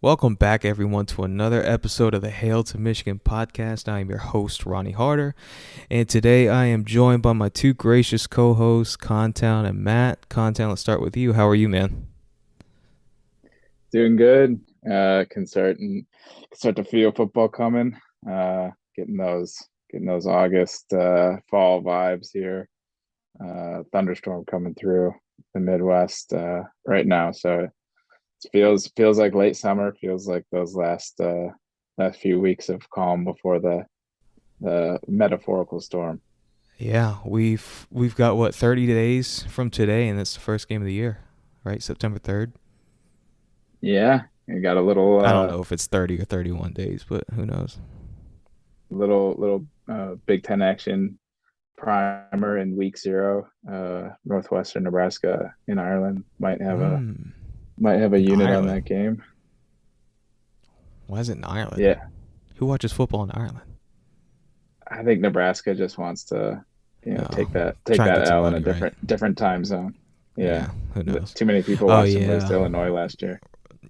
Welcome back, everyone, to another episode of the Hail to Michigan podcast. I am your host, Ronnie Harder, and today I am joined by my two gracious co-hosts, Contown and Matt. Contown, let's start with you. How are you, man? Doing good. Can start to feel football coming. Getting those August fall vibes here. Thunderstorm coming through the Midwest right now. So it feels like late summer. Feels like those last few weeks of calm before the metaphorical storm. Yeah, we've got what 30 days from today, and it's the first game of the year, right? September 3rd. Yeah, you got a little I don't know if it's 30 or 31 days, but who knows? Big Ten action primer in week zero. Northwestern Nebraska in Ireland Hmm. might have a In unit on Ireland. that game. Why is it in Ireland? Yeah, Who watches football in Ireland? I think Nebraska just wants to, Oh, take try and that get some L in a money, right? different time zone. Yeah, Yeah, who knows? too many people Oh watched them lose yeah, to Illinois last year.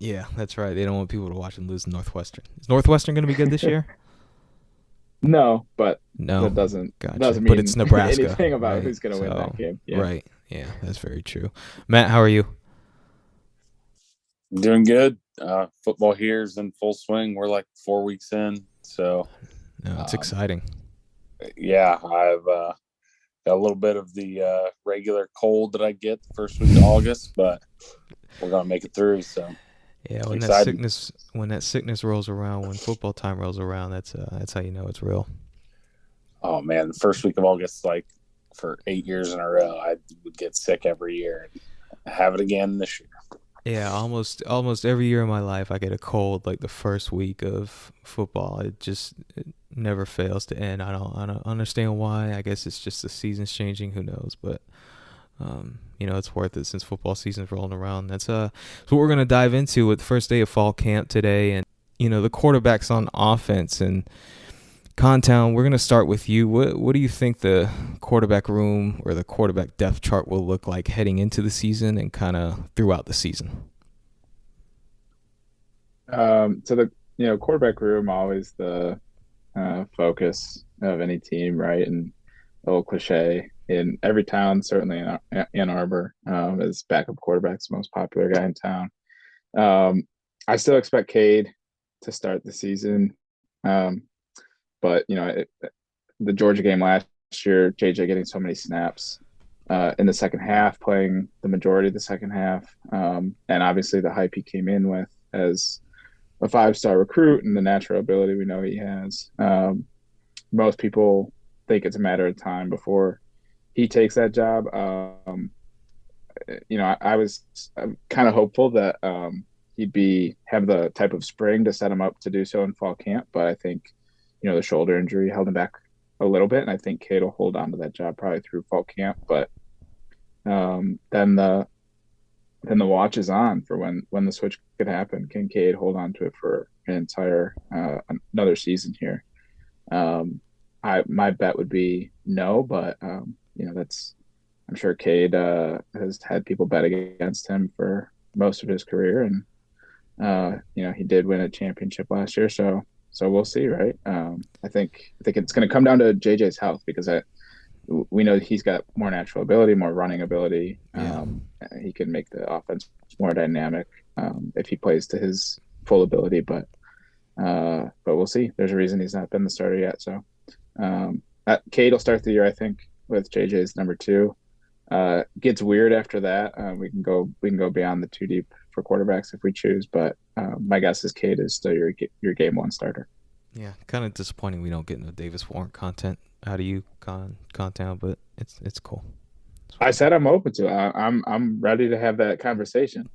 yeah, that's right. They don't want people to watch and lose to Northwestern. Is Northwestern going to be good this year? No, but No, that gotcha. doesn't But it's mean Nebraska, anything about right? who's going to win that So, game. Yeah. right, yeah, that's very true. Matt, how are you? Doing good. Football here is in full swing. We're like 4 weeks in. So, No, it's um, exciting. yeah, I've got a little bit of the regular cold that I get the first week of August, but we're going to make it through. So, Yeah, excited. when that sickness rolls around, when football time rolls around, that's how you know it's real. Oh, man. The first week of August, like for 8 years in a row, I would get sick every year and have it again this year. Yeah, almost every year of my life, I get a cold like the first week of football. It never fails to end. I don't understand why. I guess it's just the season's changing. Who knows? But it's worth it since football season's rolling around. That's what we're gonna dive into with the first day of fall camp today, and the quarterbacks on offense. And Contown, we're gonna start with you. What do you think the quarterback room or the quarterback depth chart will look like heading into the season and kind of throughout the season? So quarterback room always the focus of any team, right? And a little cliche in every town, certainly in Ann Arbor, is backup quarterback's the most popular guy in town. Um, I still expect Cade to start the season, um, but the Georgia game last year, JJ getting so many snaps in the second half, playing the majority of the second half, and obviously the hype he came in with as a five-star recruit and the natural ability we know he has. Most people think it's a matter of time before he takes that job. I was kind of hopeful that he'd be have the type of spring to set him up to do so in fall camp, but I think the shoulder injury held him back a little bit, and I think Cade will hold on to that job probably through fall camp. But then the watch is on for when the switch could happen. Can Cade hold on to it for an entire another season here? My bet would be no, but that's I'm sure Cade has had people bet against him for most of his career, and he did win a championship last year, so we'll see, right? I think it's going to come down to JJ's health because we know he's got more natural ability, more running ability. Yeah. He can make the offense more dynamic if he plays to his full ability, but we'll see. There's a reason he's not been the starter yet, so. Cade will start the year, I think, with JJ's number two. Gets weird after that. We can go beyond the two deep for quarterbacks if we choose, but my guess is Cade is still your game one starter. Yeah, kind of disappointing we don't get no Davis Warren content out of you, Contown, but it's cool. It's I fine. said I'm open to it. I'm ready to have that conversation.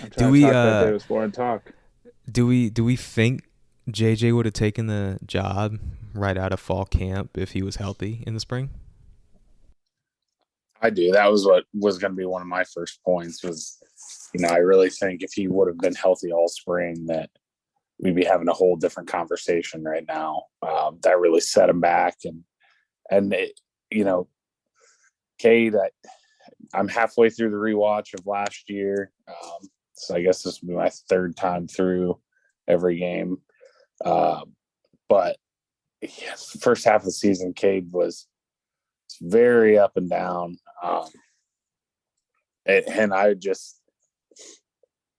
I'm Do trying to we talk that uh Davis Warren talk. do we think JJ would have taken the job right out of fall camp if he was healthy in the spring? I do. That was what was going to be one of my first points was, I really think if he would have been healthy all spring, that we'd be having a whole different conversation right now. That really set him back, and it, you know, Cade, I'm halfway through the rewatch of last year, so I guess this will be my third time through. every game. But yes, the first half of the season, Cade was very up and down. And I just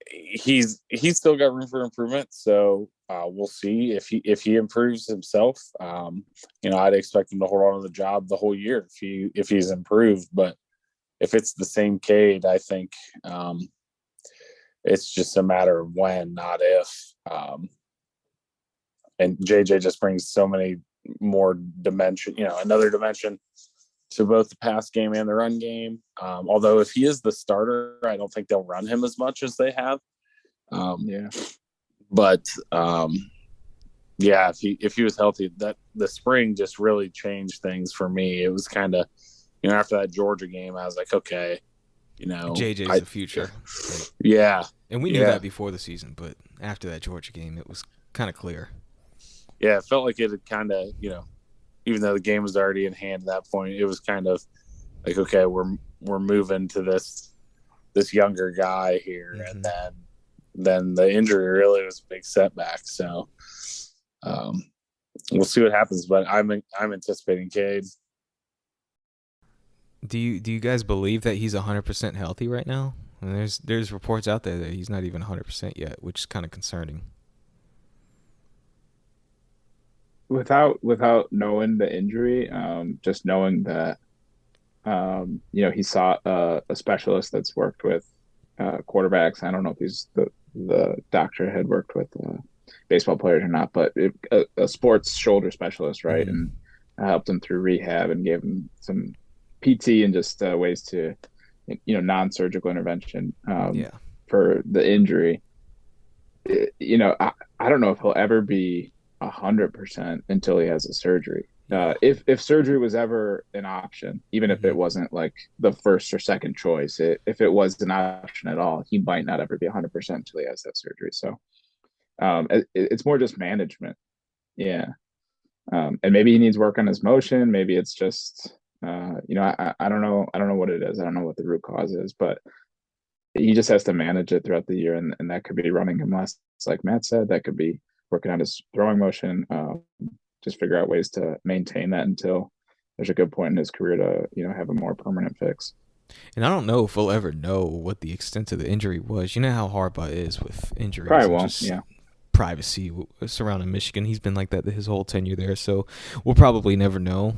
he's still got room for improvement. So we'll see if he improves himself. I'd expect him to hold on to the job the whole year if he's improved. But if it's the same Cade, I think it's just a matter of when, not if. And JJ just brings so many more dimension, another dimension to both the pass game and the run game. Although if he is the starter, I don't think they'll run him as much as they have. But if he was healthy, that the spring just really changed things for me. It was kind of, after that Georgia game, I was like, okay, JJ's the future. Yeah. And we knew that before the season, but after that Georgia game, it was kind of clear. Yeah, it felt like it had kind of, even though the game was already in hand at that point, it was kind of like, okay, we're moving to this younger guy here, and then the injury really was a big setback. So we'll see what happens, but I'm anticipating Cade. Do you guys believe that he's 100% healthy right now? And there's reports out there that he's not even 100% yet, which is kind of concerning. Without knowing the injury, just knowing that, he saw a specialist that's worked with quarterbacks. I don't know if he's the doctor had worked with baseball players or not, but a sports shoulder specialist, right? Mm-hmm. And helped him through rehab and gave him some PT and just ways to, non-surgical intervention for the injury. I don't know if he'll ever be 100% until he has a surgery. If surgery was ever an option, even if it wasn't like the first or second choice, if it was an option at all, he might not ever be 100% until he has that surgery. So it's more just management. Yeah. And maybe he needs work on his motion. Maybe it's just, I don't know. I don't know what it is. I don't know what the root cause is, but he just has to manage it throughout the year. And that could be running him less, like Matt said. That could be working on his throwing motion, just figure out ways to maintain that until there's a good point in his career to, have a more permanent fix. And I don't know if we'll ever know what the extent of the injury was. You know how Harbaugh is with injuries. Probably won't, privacy surrounding Michigan. He's been like that his whole tenure there, so we'll probably never know.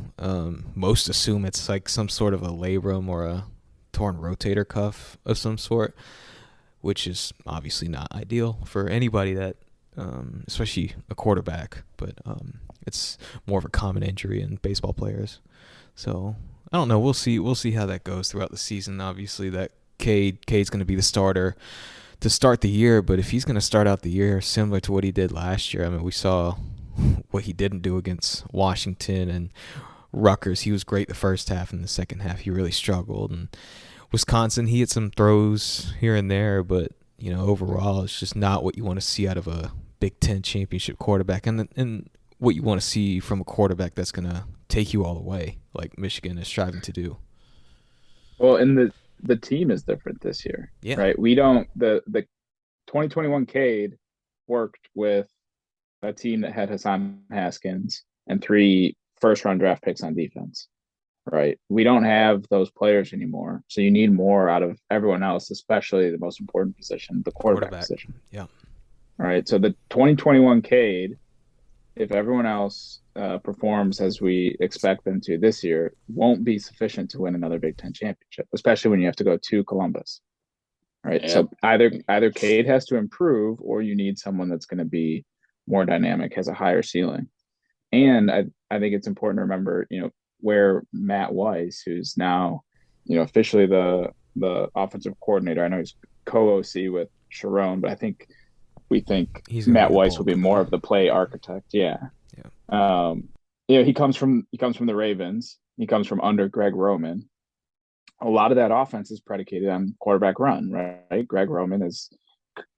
Most assume it's like some sort of a labrum or a torn rotator cuff of some sort, which is obviously not ideal for anybody that especially a quarterback, but it's more of a common injury in baseball players. So I don't know. We'll see how that goes throughout the season. Obviously, that Cade's going to be the starter to start the year, but if he's going to start out the year similar to what he did last year, I mean, we saw what he didn't do against Washington and Rutgers. He was great the first half, and the second half he really struggled. And Wisconsin, he had some throws here and there, but overall, it's just not what you want to see out of a Big Ten championship quarterback, and what you want to see from a quarterback that's going to take you all the way, like Michigan is striving to do. Well, and the team is different this year, right? We don't the 2021 Cade worked with a team that had Hassan Haskins and 3 first-round draft picks on defense, right? We don't have those players anymore, so you need more out of everyone else, especially the most important position, the quarterback position. Yeah. All right. So the 2021 Cade, if everyone else performs as we expect them to this year, won't be sufficient to win another Big Ten championship, especially when you have to go to Columbus. Right. Yeah. So either Cade has to improve, or you need someone that's going to be more dynamic, has a higher ceiling. And I think it's important to remember, where Matt Weiss, who's now, officially the offensive coordinator. I know he's co-OC with Sharon, but we think Matt Weiss will be more of the play architect. Yeah. He comes from the Ravens. He comes from under Greg Roman. A lot of that offense is predicated on quarterback run, right? Greg Roman is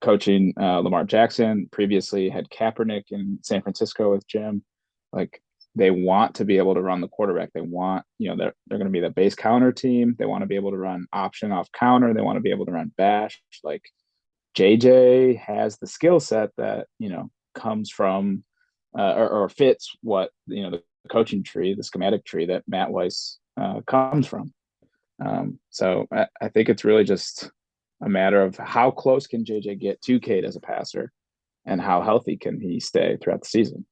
coaching Lamar Jackson. Previously had Kaepernick in San Francisco with Jim. Like, they want to be able to run the quarterback. They want, they're going to be the base counter team. They want to be able to run option off counter. They want to be able to run bash. Like, JJ has the skill set that comes from or fits what the coaching tree, the schematic tree that Matt Weiss comes from. So I think it's really just a matter of how close can JJ get to Cade as a passer, and how healthy can he stay throughout the season.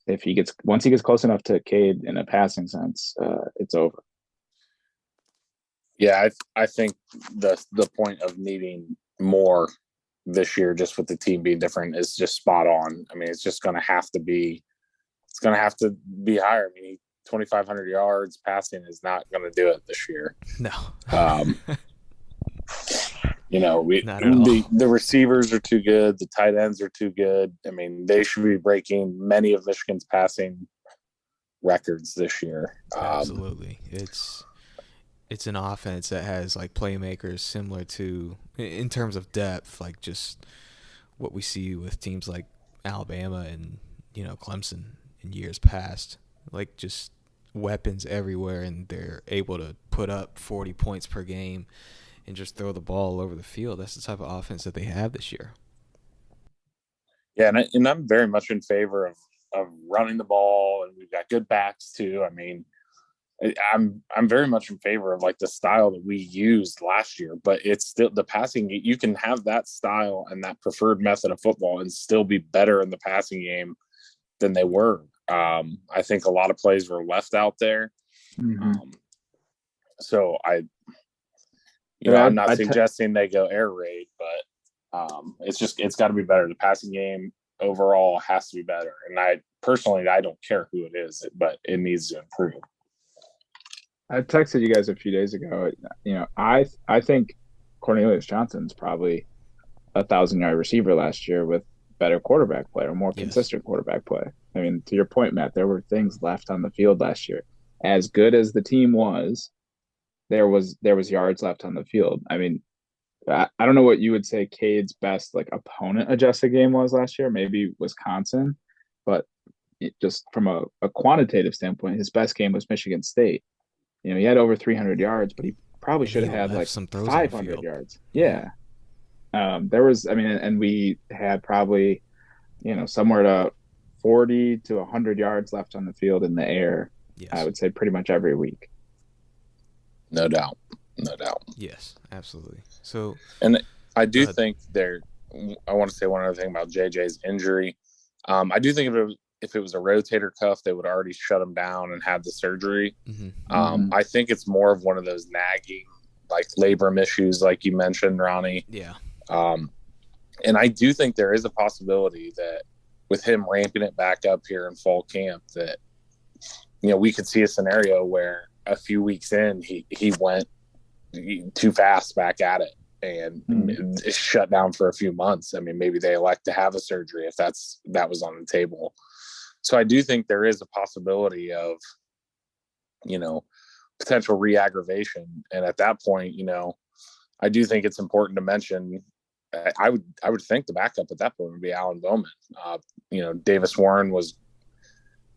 If once he gets close enough to Cade in a passing sense, it's over. Yeah, I think the point of needing more this year, just with the team being different, is just spot on. I mean, it's just going to have to be. It's going to have to be higher. I mean, 2,500 yards passing is not going to do it this year. No. The receivers are too good. The tight ends are too good. I mean, they should be breaking many of Michigan's passing records this year. Absolutely. It's an offense that has like playmakers similar to, in terms of depth, like just what we see with teams like Alabama and Clemson in years past, like just weapons everywhere, and they're able to put up 40 points per game and just throw the ball all over the field. That's the type of offense that they have this year. Yeah, and I'm very much in favor of running the ball, and we've got good backs too. I mean, I'm very much in favor of like the style that we used last year, but it's still the passing. You can have that style and that preferred method of football and still be better in the passing game than they were. I think a lot of plays were left out there. Mm-hmm. So I'm not suggesting they go air raid, but it's got to be better. The passing game overall has to be better. And I don't care who it is, but it needs to improve. I texted you guys a few days ago. I think Cornelius Johnson's probably 1,000-yard receiver last year with better quarterback play or more consistent quarterback play. I mean, to your point, Matt, there were things left on the field last year. As good as the team was, there was yards left on the field. I mean, I don't know what you would say Cade's best like opponent adjusted game was last year. Maybe Wisconsin, but just from a quantitative standpoint, his best game was Michigan State. He had over 300 yards, but he probably should have had like some 500 yards. Yeah. And we had probably, somewhere to 40 to 100 yards left on the field in the air. Yes. I would say pretty much every week. No doubt. Yes, absolutely. So, and I do think I want to say one other thing about JJ's injury. I do think if it was a rotator cuff, they would already shut him down and have the surgery. Mm-hmm. I think it's more of one of those nagging, like labrum issues, like you mentioned, Ronnie. Yeah. And I do think there is a possibility that with him ramping it back up here in fall camp, that we could see a scenario where a few weeks in he went too fast back at it and shut down for a few months. I mean, maybe they elect to have a surgery if that was on the table. So I do think there is a possibility of, potential re-aggravation. And at that point, I do think it's important to mention, I would think the backup at that point would be Alan Bowman. Davis Warren was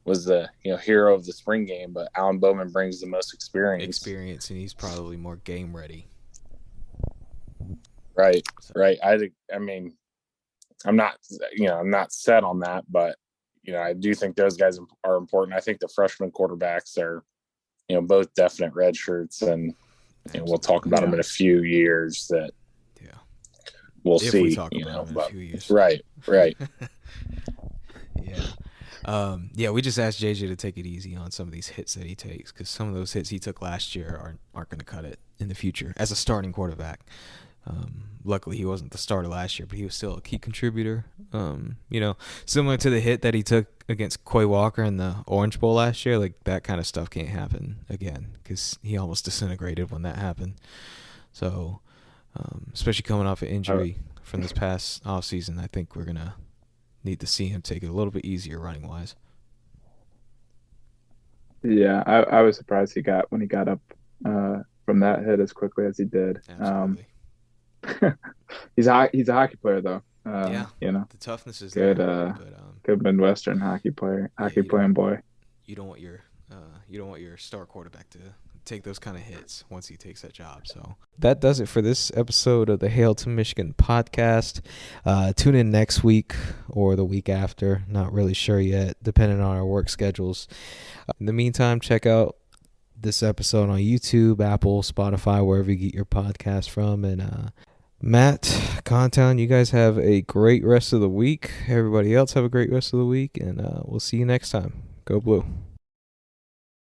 the hero of the spring game, but Alan Bowman brings the most experience, and he's probably more game ready. Right. I mean, I'm not set on that, but I do think those guys are important. I think the freshman quarterbacks are, both definite red shirts, and we'll talk about them in a few years. That we'll if see. We talk about them in a few years. Right. Yeah. We just asked JJ to take it easy on some of these hits that he takes, because some of those hits he took last year aren't going to cut it in the future as a starting quarterback. Luckily, he wasn't the starter last year, but he was still a key contributor. Similar to the hit that he took against Quay Walker in the Orange Bowl last year, like that kind of stuff can't happen again, because he almost disintegrated when that happened. So, especially coming off an injury from this past offseason, I think we're going to need to see him take it a little bit easier running wise. Yeah, I was surprised when he got up from that hit as quickly as he did. Absolutely. He's a hockey player though. The toughness is good. There, good Midwestern hockey playing boy. You don't want your star quarterback to take those kind of hits once he takes that job. So that does it for this episode of the Hail to Michigan podcast. Tune in next week or the week after. Not really sure yet, depending on our work schedules. In the meantime, check out this episode on YouTube, Apple, Spotify, wherever you get your podcast from. And Matt, Contown, you guys have a great rest of the week. Everybody else have a great rest of the week, and we'll see you next time. Go Blue.